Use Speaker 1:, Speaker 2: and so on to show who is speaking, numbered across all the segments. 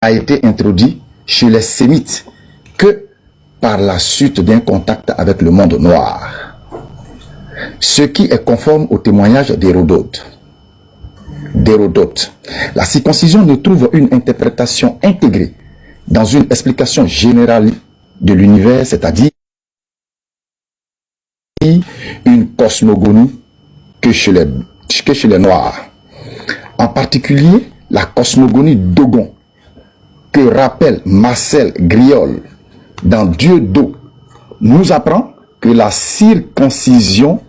Speaker 1: a été introduit chez les Sémites que par la suite d'un contact avec le monde noir, ce qui est conforme au témoignage d'Hérodote. La circoncision ne trouve une interprétation intégrée dans une explication générale de l'univers, c'est-à-dire une cosmogonie que chez les Noirs. En particulier, la cosmogonie Dogon, que rappelle Marcel Griol dans Dieu d'eau, nous apprend que la circoncision,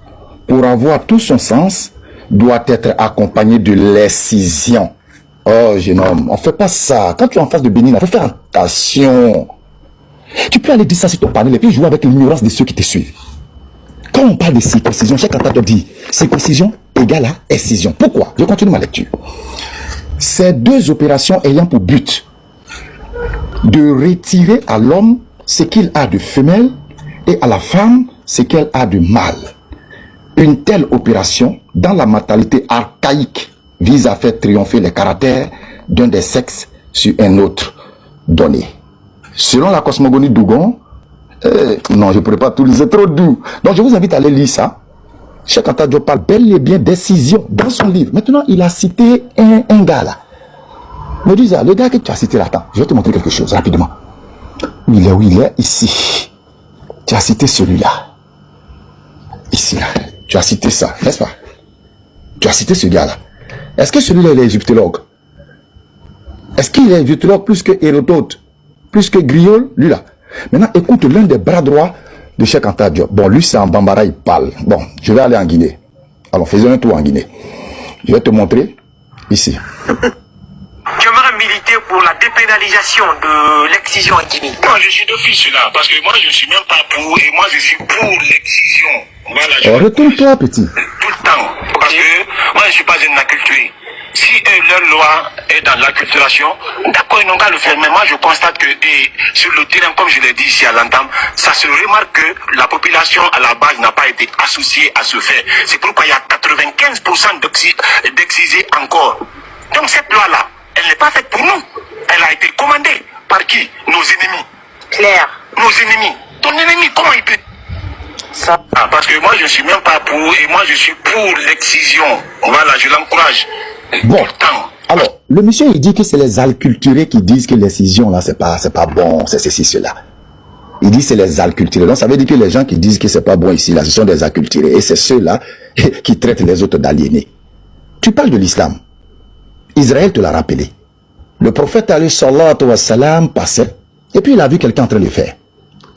Speaker 1: pour avoir tout son sens, doit être accompagnée de l'excision. Oh, jeune homme, on ne fait pas ça. Quand tu es en face de Bénin, il faut faire attention. Tu peux aller dire ça sur ton panel et puis jouer avec l'ignorance de ceux qui te suivent. Quand on parle de circoncision, chaque cantateur dit circoncision égale à excision. Pourquoi? Je continue ma lecture. Ces deux opérations ayant pour but de retirer à l'homme ce qu'il a de femelle et à la femme ce qu'elle a de mâle. Une telle opération, dans la mentalité archaïque, vise à faire triompher les caractères d'un des sexes sur un autre donné. Selon la cosmogonie Dogon, non, je ne pourrais pas tout lire, c'est trop doux. Donc je vous invite à aller lire ça. Cheikh Anta Diop parle bel et bien d'excision dans son livre. Maintenant, il a cité un gars là. Me dis, le gars que tu as cité là, attends, je vais te montrer quelque chose rapidement. Où il est, ici. Tu as cité celui-là. Ici, là. Tu as cité ça, n'est-ce pas? Tu as cité ce gars-là. Est-ce que celui-là, il est égyptologue? Est-ce qu'il est égyptologue plus que Hérodote? Plus que Griol? Lui là. Maintenant, écoute l'un des bras droits de Cheikh Anta Diop. Bon, lui, c'est en Bambara, il parle. Bon, je vais aller en Guinée. Alors, faisons un tour en Guinée. Je vais te montrer ici.
Speaker 2: J'aimerais militer pour la dépénalisation de l'excision en Guinée.
Speaker 3: Moi, je suis d'office là, parce que moi, je ne suis même pas pour, et moi, je suis pour l'excision. Voilà,
Speaker 1: retourne-toi, petit.
Speaker 3: Tout le temps. Parce que moi, je ne suis pas un acculturé. Si leur loi est dans l'acculturation, d'accord, ils n'ont qu'à le faire. Mais moi, je constate que sur le terrain, comme je l'ai dit ici à l'entame, ça se remarque que la population à la base n'a pas été associée à ce fait. C'est pourquoi il y a 95% d'excisés encore. Donc cette loi-là, elle n'est pas faite pour nous. Elle a été commandée par qui? Nos ennemis.
Speaker 2: Claire.
Speaker 3: Nos ennemis. Ton ennemi, comment il peut?
Speaker 2: Ça.
Speaker 3: Parce que moi, je ne suis même pas pour, et moi, je suis pour l'excision. Voilà, je l'encourage.
Speaker 1: Bon, alors, le monsieur, il dit que c'est les alculturés qui disent que l'excision, là, c'est pas bon, c'est ceci, cela. Il dit que c'est les alculturés. Donc, ça veut dire que les gens qui disent que c'est pas bon ici, là, ce sont des alculturés. Et c'est ceux-là qui traitent les autres d'aliénés. Tu parles de l'islam. Israël te l'a rappelé. Le prophète, alayhi salatu wa salam, passait, et puis il a vu quelqu'un en train de le faire.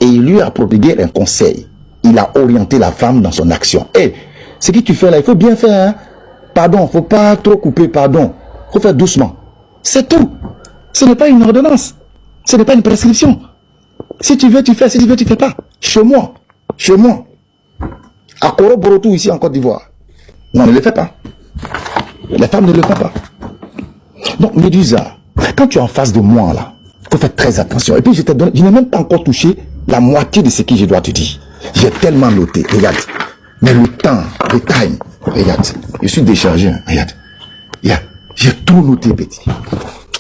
Speaker 1: Et il lui a prodigué un conseil. Il a orienté la femme dans son action. Et ce que tu fais là, il faut bien faire, hein? Pardon, faut pas trop couper, pardon. Faut faire doucement. C'est tout. Ce n'est pas une ordonnance. Ce n'est pas une prescription. Si tu veux, tu fais. Si tu veux, tu fais pas. Chez moi. Chez moi. À Koro Borotou, ici en Côte d'Ivoire. Non, ne le fais pas. Les femmes ne le font pas. Donc, Médusa, quand tu es en face de moi, là, faut faire très attention. Et puis, je n'ai même pas encore touché la moitié de ce que je dois te dire. J'ai tellement noté. Regarde. Mais le temps, le time, regarde. Je suis déchargé. Hein, regarde. J'ai tout noté, petit.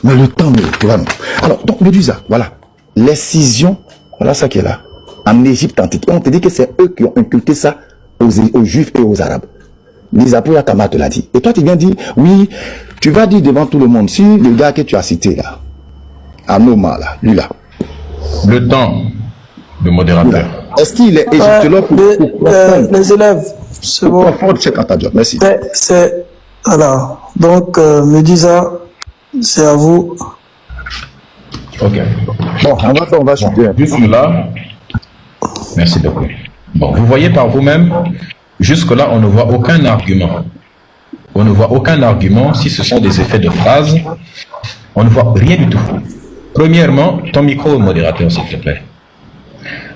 Speaker 1: Mais le temps, tu vois. Alors, donc, Médusa, voilà. L'excision, voilà ça qui est là. En Égypte antique. On te dit que c'est eux qui ont inculqué ça aux Juifs et aux Arabes. Lisa Kama te l'a dit. Et toi, tu viens dire, oui, tu vas dire devant tout le monde, si le gars que tu as cité là, Anoma là, lui là.
Speaker 4: Le temps de modérateur.
Speaker 1: Est-ce qu'il est égyptologue
Speaker 5: les élèves, c'est bon.
Speaker 1: Merci.
Speaker 5: Alors, donc, Médusa, c'est à vous.
Speaker 4: Ok.
Speaker 1: Bon, on va chuter.
Speaker 4: Jusque là, merci beaucoup. Bon, vous voyez par vous-même, jusque-là, on ne voit aucun argument. On ne voit aucun argument si ce sont des effets de phrases. On ne voit rien du tout. Premièrement, ton micro, modérateur, s'il te plaît.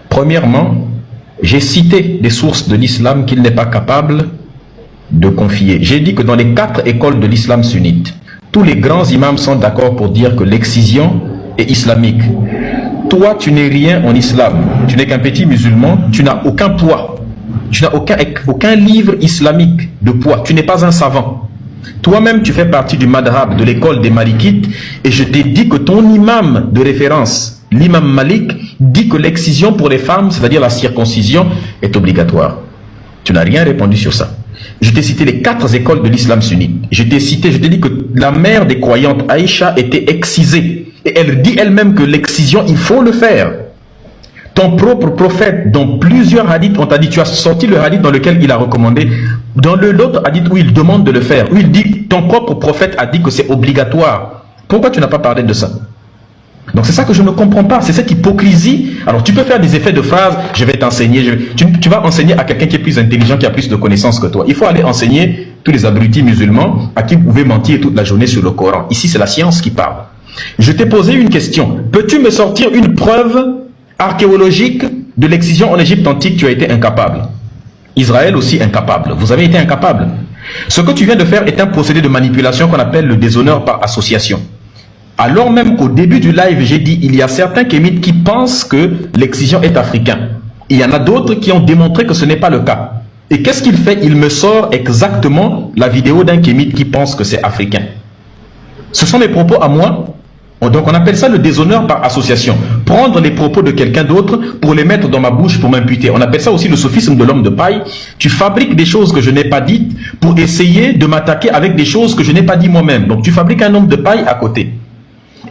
Speaker 4: Premièrement, j'ai cité des sources de l'islam qu'il n'est pas capable de confier. J'ai dit que dans les 4 écoles de l'islam sunnite, tous les grands imams sont d'accord pour dire que l'excision est islamique. Toi, tu n'es rien en islam. Tu n'es qu'un petit musulman. Tu n'as aucun poids. Tu n'as aucun livre islamique de poids. Tu n'es pas un savant. Toi-même, tu fais partie du madhab, de l'école des Malikites, et je t'ai dit que ton imam de référence, l'imam Malik, dit que l'excision pour les femmes, c'est-à-dire la circoncision, est obligatoire. Tu n'as rien répondu sur ça. Je t'ai cité les 4 écoles de l'islam sunnite. Je t'ai dit que la mère des croyantes, Aïcha, était excisée. Et elle dit elle-même que l'excision, il faut le faire. Ton propre prophète, dans plusieurs hadiths, on t'a dit, tu as sorti le hadith dans lequel il a recommandé, dans l'autre hadith où il demande de le faire, où il dit, ton propre prophète a dit que c'est obligatoire. Pourquoi tu n'as pas parlé de ça? Donc c'est ça que je ne comprends pas, c'est cette hypocrisie. Alors tu peux faire des effets de phrases, je vais t'enseigner, tu vas enseigner à quelqu'un qui est plus intelligent, qui a plus de connaissances que toi. Il faut aller enseigner tous les abrutis musulmans à qui vous pouvez mentir toute la journée sur le Coran. Ici c'est la science qui parle. Je t'ai posé une question, peux-tu me sortir une preuve archéologique de l'excision en Égypte antique? Tu as été incapable. Israël aussi incapable. Vous avez été incapable. Ce que tu viens de faire est un procédé de manipulation qu'on appelle le déshonneur par association. Alors même qu'au début du live, j'ai dit, il y a certains kémites qui pensent que l'excision est africain. Il y en a d'autres qui ont démontré que ce n'est pas le cas. Et qu'est-ce qu'il fait? Il me sort exactement la vidéo d'un kémite qui pense que c'est africain. Ce sont mes propos à moi. Donc on appelle ça le déshonneur par association. Prendre les propos de quelqu'un d'autre pour les mettre dans ma bouche pour m'imputer. On appelle ça aussi le sophisme de l'homme de paille. Tu fabriques des choses que je n'ai pas dites pour essayer de m'attaquer avec des choses que je n'ai pas dit moi-même. Donc tu fabriques un homme de paille à côté.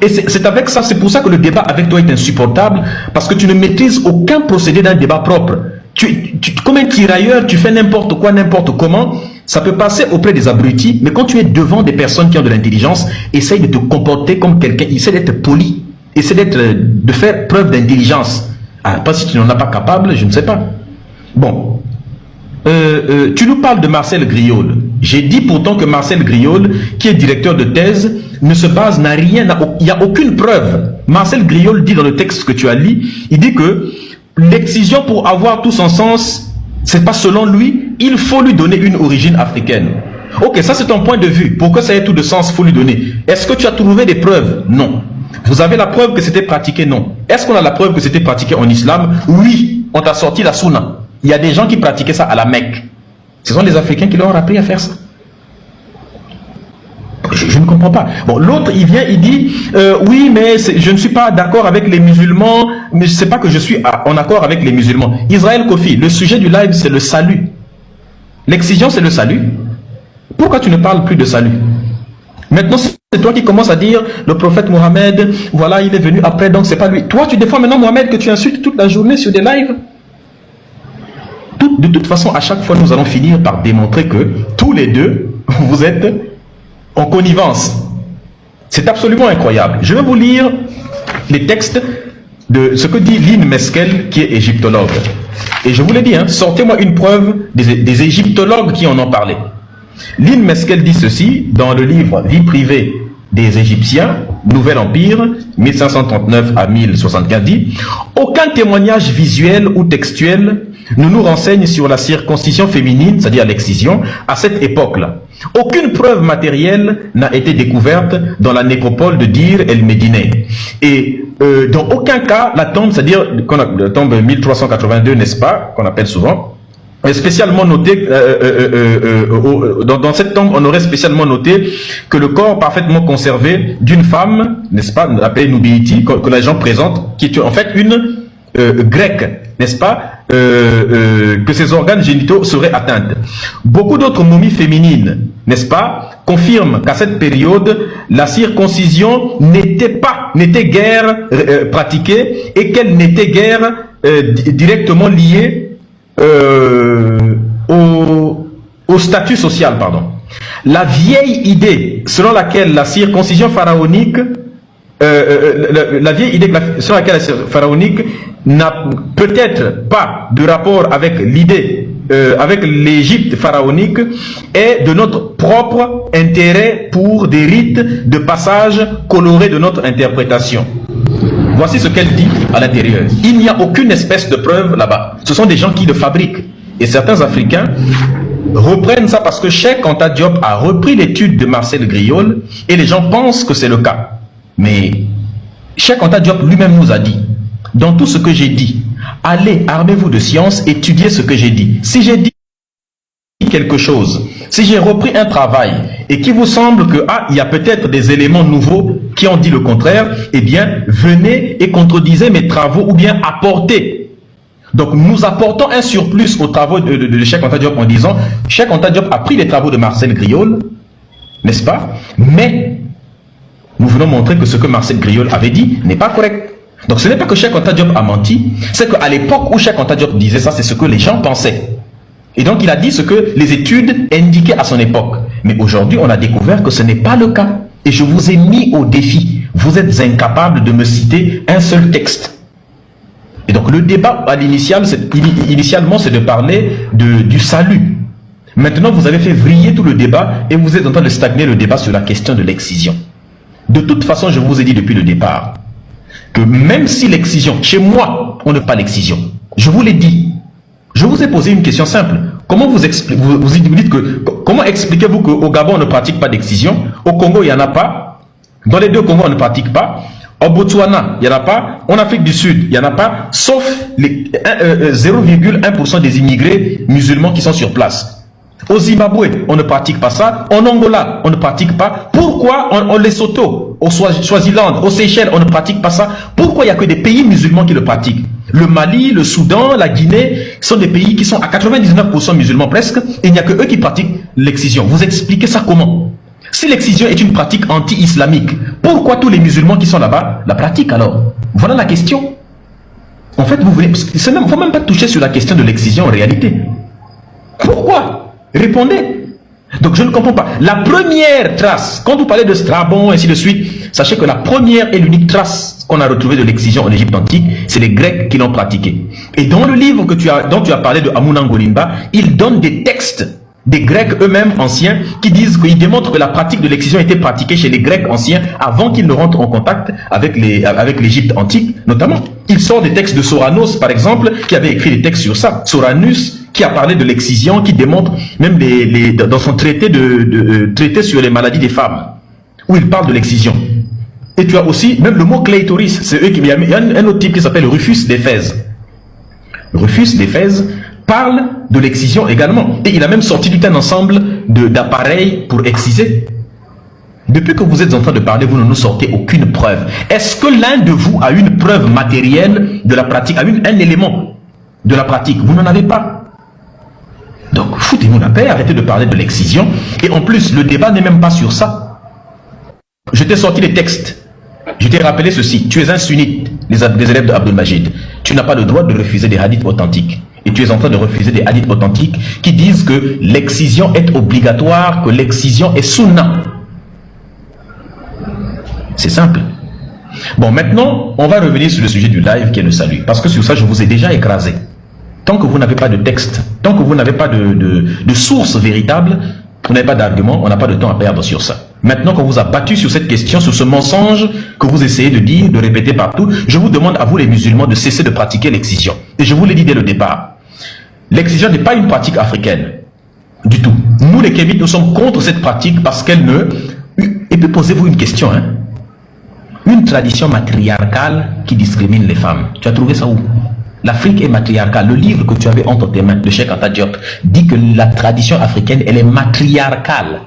Speaker 4: Et c'est avec ça, c'est pour ça que le débat avec toi est insupportable, parce que tu ne maîtrises aucun procédé d'un débat propre. Comme un tirailleur, tu fais n'importe quoi, n'importe comment. Ça peut passer auprès des abrutis, mais quand tu es devant des personnes qui ont de l'intelligence, essaye de te comporter comme quelqu'un, essaye d'être poli, essaye de faire preuve d'intelligence. Ah, pas si tu n'en as pas capable, je ne sais pas. Bon, tu nous parles de Marcel Griol. J'ai dit pourtant que Marcel Griol, qui est directeur de thèse, ne se base, n'a rien, il n'y a aucune preuve. Marcel Griol dit dans le texte que tu as lu, il dit que l'excision pour avoir tout son sens, c'est pas selon lui, il faut lui donner une origine africaine. Ok, ça c'est ton point de vue. Pour que ça ait tout de sens, il faut lui donner. Est-ce que tu as trouvé des preuves? Non. Vous avez la preuve que c'était pratiqué? Non. Est-ce qu'on a la preuve que c'était pratiqué en islam? Oui. On t'a sorti la sunna. Il y a des gens qui pratiquaient ça à la Mecque. Ce sont les Africains qui leur ont appris à faire ça. Je ne comprends pas. Bon, l'autre, il vient, il dit, oui, mais je ne suis pas d'accord avec les musulmans, mais je ne sais pas que je suis en accord avec les musulmans. Israël Kofi, le sujet du live, c'est le salut. L'excision, c'est le salut. Pourquoi tu ne parles plus de salut? Maintenant, c'est toi qui commences à dire, le prophète Mohammed, voilà, il est venu après, donc c'est pas lui. Toi, tu défends maintenant Mohammed que tu insultes toute la journée sur des lives. De toute façon, à chaque fois, nous allons finir par démontrer que tous les deux, vous êtes en connivence. C'est absolument incroyable. Je vais vous lire les textes de ce que dit Lynn Meskel, qui est égyptologue. Et je vous l'ai dit, hein, sortez-moi une preuve des égyptologues qui en ont parlé. Lynn Meskel dit ceci dans le livre Vie privée des Égyptiens, Nouvel Empire, 1539 à 1075, dit « Aucun témoignage visuel ou textuel ne nous renseigne sur la circoncision féminine, c'est-à-dire l'excision, à cette époque-là. Aucune preuve matérielle n'a été découverte dans la nécropole de Dir el-Médinée. Et dans aucun cas, la tombe, c'est-à-dire la tombe 1382, n'est-ce pas, qu'on appelle souvent, est spécialement noté, dans cette tombe, on aurait spécialement noté que le corps parfaitement conservé d'une femme, n'est-ce pas, appelée Nubiiti, que les gens présentent, qui est en fait une grecque, n'est-ce pas, que ses organes génitaux seraient atteints. Beaucoup d'autres momies féminines, n'est-ce pas, confirment qu'à cette période, la circoncision n'était guère pratiquée et qu'elle n'était guère directement liée au statut social, pardon. La vieille idée selon laquelle la circoncision pharaonique selon laquelle la pharaonique n'a peut-être pas de rapport avec l'idée, avec l'Égypte pharaonique, est de notre propre intérêt pour des rites de passage colorés de notre interprétation. Voici ce qu'elle dit à l'intérieur. Il n'y a aucune espèce de preuve là-bas. Ce sont des gens qui le fabriquent. Et certains Africains reprennent ça parce que Cheikh Anta Diop a repris l'étude de Marcel Griol et les gens pensent que c'est le cas. Mais Cheikh Anta Diop lui-même nous a dit, dans tout ce que j'ai dit, allez, armez-vous de science, étudiez ce que j'ai dit. Si j'ai dit quelque chose, si j'ai repris un travail et qu'il vous semble que il y a peut-être des éléments nouveaux qui ont dit le contraire, eh bien, venez et contredisez mes travaux ou bien apportez. Donc, nous apportons un surplus aux travaux de Cheikh Anta Diop en disant, Cheikh Anta Diop a pris les travaux de Marcel Griol, n'est-ce pas? Mais, nous venons montrer que ce que Marcel Griol avait dit n'est pas correct. Donc, ce n'est pas que Cheikh Anta Diop a menti, c'est qu'à l'époque où Cheikh Anta Diop disait ça, c'est ce que les gens pensaient. Et donc, il a dit ce que les études indiquaient à son époque. Mais aujourd'hui, on a découvert que ce n'est pas le cas. Et je vous ai mis au défi. Vous êtes incapable de me citer un seul texte. Et donc, le débat à initialement, c'est de parler du salut. Maintenant, vous avez fait vriller tout le débat et vous êtes en train de stagner le débat sur la question de l'excision. De toute façon, je vous ai dit depuis le départ que même si l'excision, chez moi, on ne parle pas l'excision. Je vous l'ai dit. Je vous ai posé une question simple. Comment vous dites que, comment expliquez-vous qu'au Gabon, on ne pratique pas d'excision? Au Congo, il n'y en a pas. Dans les deux Congos, on ne pratique pas. Au Botswana, il n'y en a pas. En Afrique du Sud, il n'y en a pas. Sauf les 0,1% des immigrés musulmans qui sont sur place. Au Zimbabwe, on ne pratique pas ça. En Angola, on ne pratique pas. Pourquoi en Lesotho, au Swaziland, aux Seychelles, on ne pratique pas ça? Pourquoi il n'y a que des pays musulmans qui le pratiquent? Le Mali, le Soudan, la Guinée sont des pays qui sont à 99% musulmans presque, et il n'y a que eux qui pratiquent l'excision. Vous expliquez ça comment? Si l'excision est une pratique anti-islamique, pourquoi tous les musulmans qui sont là-bas la pratiquent alors? Voilà la question. En fait, il ne faut même pas toucher sur la question de l'excision en réalité. Pourquoi? Répondez. Donc je ne comprends pas. La première trace, quand vous parlez de Strabon et ainsi de suite, sachez que la première et l'unique trace qu'on a retrouvée de l'excision en Égypte antique, c'est les Grecs qui l'ont pratiquée. Et dans le livre dont tu as parlé de Amuna Ngolimba, il donne des textes des Grecs eux-mêmes anciens qui disent qu'ils démontrent que la pratique de l'excision était pratiquée chez les Grecs anciens avant qu'ils ne rentrent en contact avec l'Égypte antique, notamment. Il sort des textes de Soranos, par exemple, qui avait écrit des textes sur ça. Soranus, qui a parlé de l'excision, qui démontre même dans son traité traité sur les maladies des femmes, où il parle de l'excision. Et tu as aussi, même le mot clitoris, c'est eux il y a un autre type qui s'appelle Rufus d'Éphèse. Rufus d'Éphèse parle de l'excision également. Et il a même sorti tout un ensemble d'appareils pour exciser. Depuis que vous êtes en train de parler, vous ne nous sortez aucune preuve. Est-ce que l'un de vous a une preuve matérielle de la pratique, un élément de la pratique? Vous n'en avez pas. Donc, foutez-nous la paix, arrêtez de parler de l'excision. Et en plus, le débat n'est même pas sur ça. Je t'ai sorti les textes. Je t'ai rappelé ceci. Tu es un sunnite, les élèves d'Abdul Majid. Tu n'as pas le droit de refuser des hadiths authentiques. Et tu es en train de refuser des hadiths authentiques qui disent que l'excision est obligatoire, que l'excision est sunna. C'est simple. Bon, maintenant, on va revenir sur le sujet du live qui est le salut. Parce que sur ça, je vous ai déjà écrasé. Tant que vous n'avez pas de texte, tant que vous n'avez pas de source véritable, vous n'avez pas d'argument, on n'a pas de temps à perdre sur ça. Maintenant qu'on vous a battu sur cette question, sur ce mensonge que vous essayez de dire, de répéter partout, je vous demande à vous les musulmans de cesser de pratiquer l'excision. Et je vous l'ai dit dès le départ. L'excision n'est pas une pratique africaine. Du tout. Nous les Kémites, nous sommes contre cette pratique parce qu'elle ne... Et puis posez-vous une question. Une tradition matriarcale qui discrimine les femmes. Tu as trouvé ça où? L'Afrique est matriarcale. Le livre que tu avais entre tes mains, de Cheikh Anta Diop, dit que la tradition africaine, elle est matriarcale.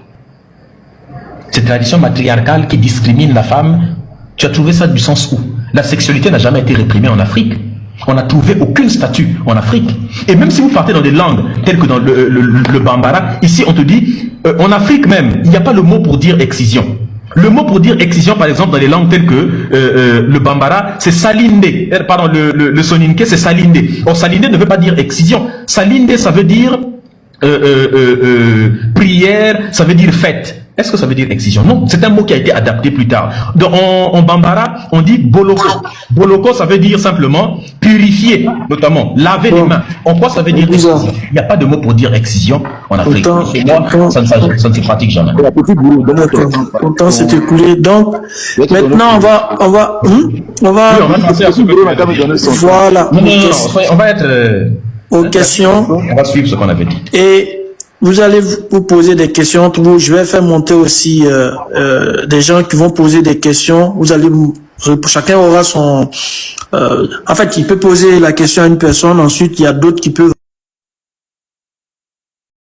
Speaker 4: Cette tradition matriarcale qui discrimine la femme, tu as trouvé ça du sens où? La sexualité n'a jamais été réprimée en Afrique. On n'a trouvé aucun statut en Afrique. Et même si vous partez dans des langues telles que dans le Bambara, ici on te dit, en Afrique même, il n'y a pas le mot pour dire excision. Le mot pour dire excision, par exemple, dans les langues telles que le Bambara, c'est salinde. Pardon, le Soninké, c'est salinde. Or, salinde ne veut pas dire excision. Salinde, ça veut dire prière, ça veut dire fête. Est-ce que ça veut dire excision? Non, c'est un mot qui a été adapté plus tard. En Bambara, on dit boloko. Boloko, ça veut dire simplement purifier, notamment laver les mains. En quoi ça veut dire excision? Il n'y a pas de mot pour dire excision en Afrique. Et moi, ça ne se pratique jamais.
Speaker 5: Ton temps s'est écoulé. Donc, maintenant, on va
Speaker 4: passer à ce que
Speaker 5: voilà.
Speaker 4: On va être
Speaker 5: aux questions.
Speaker 4: On va suivre ce qu'on avait dit.
Speaker 5: Et vous allez vous poser des questions entre vous. Je vais faire monter aussi des gens qui vont poser des questions. Vous allez, chacun aura son... en fait, il peut poser la question à une personne. Ensuite, il y a d'autres qui peuvent